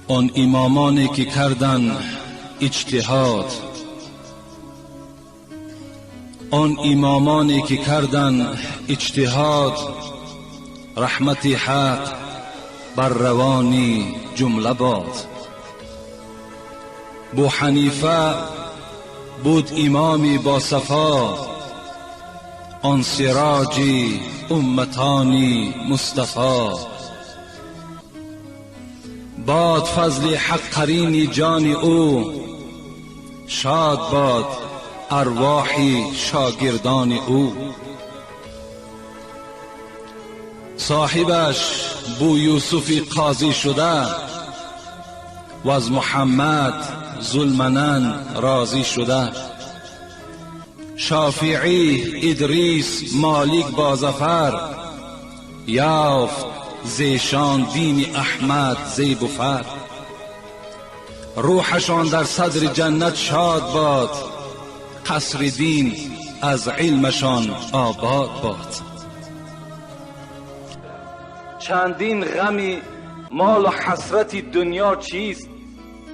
آن امامانی که کردن اجتهاد، آن امامانی که کردن اجتهاد، رحمت حق بر روانی جمله باد. بو حنیفه بود امامی با صفا، آن سراج امتانی مصطفی. باد فضل حق قرین جان او، شاد باد ارواح شاگردان او. صاحبش بو یوسف قاضی شده، و از محمد ذوالمنن راضی شده. شافعی ادریس مالک با ظفر، یافت زیشان دین احمد زیب و فر. روحشان در صدر جنت شاد باد، قصر دین از علمشان آباد باد. چندین غمی مال و حسرت دنیا چیست،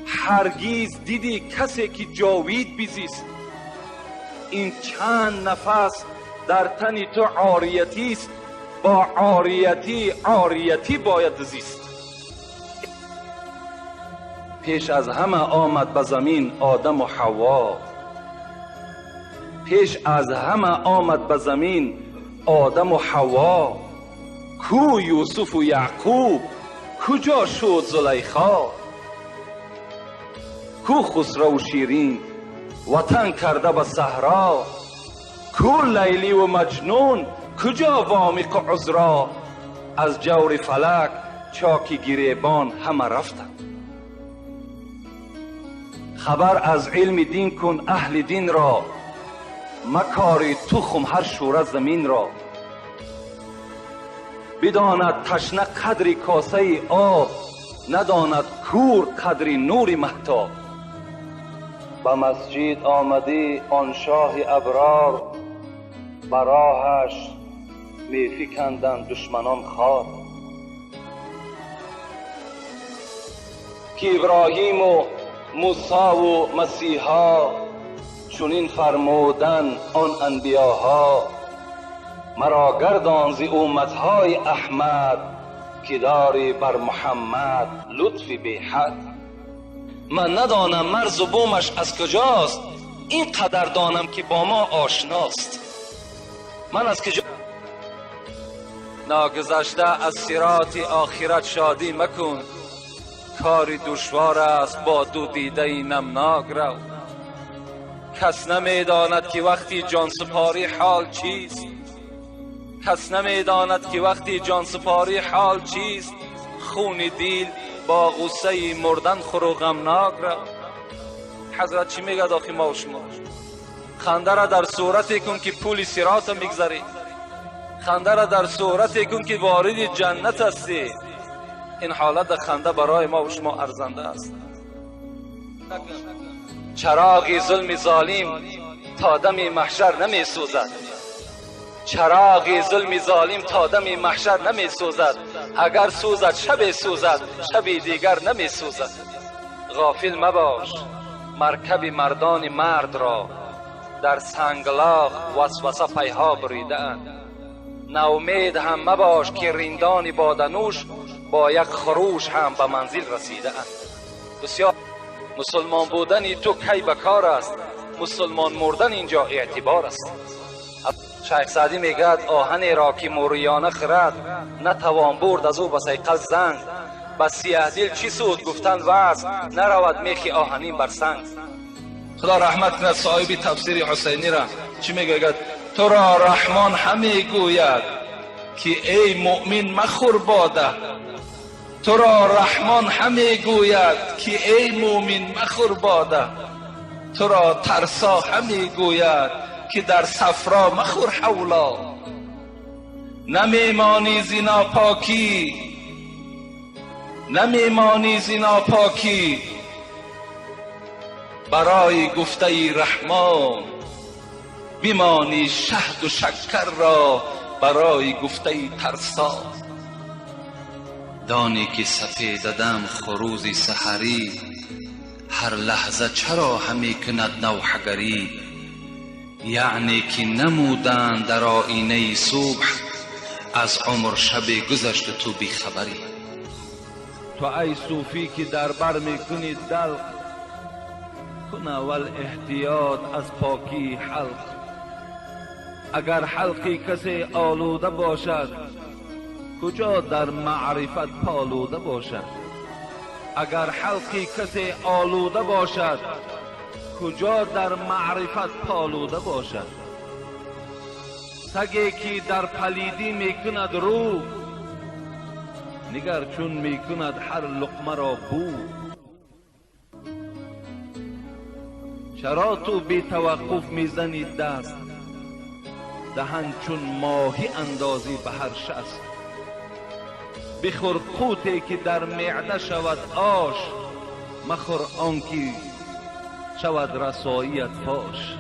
هرگیز دیدی کسی که جاوید بزیست. این چند نفس در تن تو عاریتی است، با عاریتی باید زیست. پیش از همه آمد به زمین آدم و حوا، پیش از همه آمد به زمین آدم و حوا. کو یوسف و یعقوب، کجا شد زلیخا؟ کو خسرو و شیرین وطن کرده به صحرا؟ کو لیلی و مجنون، کجا وامق و عذرا؟ از جور فلک چاکی گریبان همه رفتند. خبر از علم دین کن اهل دین را، مکاری تخم هر شوره زمین را. بداند تشنه قدر کاسه آب، نداند کور قدر نور مهتاب. به مسجد آمده آن شاه ابرار، براهش می فکندند دشمنان خار. که ابراهیم و موسی و مسیحا، چنین فرمودن آن انبیاها. مرا گردان ز امتهای احمد، که داری بر محمد لطف بی حد. من ندانم مرز و بومش از کجاست، این قدر دانم که با ما آشناست. من از کجا ناگذشته از صراط آخرت شادی مکن، کاری دشوار است با دو دیده نمناک رو. کس نمیداند که وقتی جان سپاری حال چیست، کس نمیداند که وقتی جان سپاری حال چیست. خون دیل با غصه مردن خور و غمناک را. حضرت چی میگه داخل ما و شما؟ خنده را در صورتی کن که پول صراط میگذری، خنده را در صورتی کن که وارد جنت هستی. این حالت خنده برای ما و شما ارزنده است. چراغ ظلم ظالم تا دم محشر نمی سوزد، چراغ ظلم ظالم تا دم محشر نمی سوزد. اگر سوزد شب سوزد، شب دیگر نمی سوزد. غافل مباش مرکب مردان مرد را، در سنگلاخ وسوسه پیها بریده اند. ناامید هم مباش که رندان بادنوش، با یک خروش هم به منزل رسیده اند. بسیار مسلمان بودن تو کی بکار است، مسلمان مردن اینجا اعتبار است. شیخ سعدی میگد آهن را که موریانه خرد، نتوان برد از او به صیقل زنگ. بس سیاه دل چی سود گفتن وعظ، نرود میخی آهنین بر سنگ. خدا رحمت کند صاحب تفسیر حسینی را. چی میگوید؟ تو را رحمان همی گوید که ای مؤمن مخور باده. تو را رحمان همی گوید که ای مؤمن مخور باده. تو را ترسا همی گوید که در صفرا مخور حولا. نمیمانی زنا پاکی، نمیمانی زنا پاکی، برای گفته رحمان. بمانی شهد و شکر را برای گفته ترسا. دانی که سپیده دم خروزی سحری، هر لحظه چرا همی کند نوحگری؟ یعنی که نمودن در آینه صبح، از عمر شب گذشت تو بیخبری. تو ای صوفی که در بر میکنی دلق، کن اول احتیاط از پاکی حلق. اگر حلقی کسی آلوده باشد، کجا در معرفت پالوده باشد؟ اگر حلقی کسی آلوده باشد، کجا در معرفت پالوده باشد؟ سگی که در پلیدی میکند رو، نگر چون میکند هر لقمه را بو. چرا تو بی توقف میزنی دست، دهن چون ماهی اندازی به هر شست؟ بخور قوتی که در معده شود آش، مخور آنکه شود رسواییت فاش.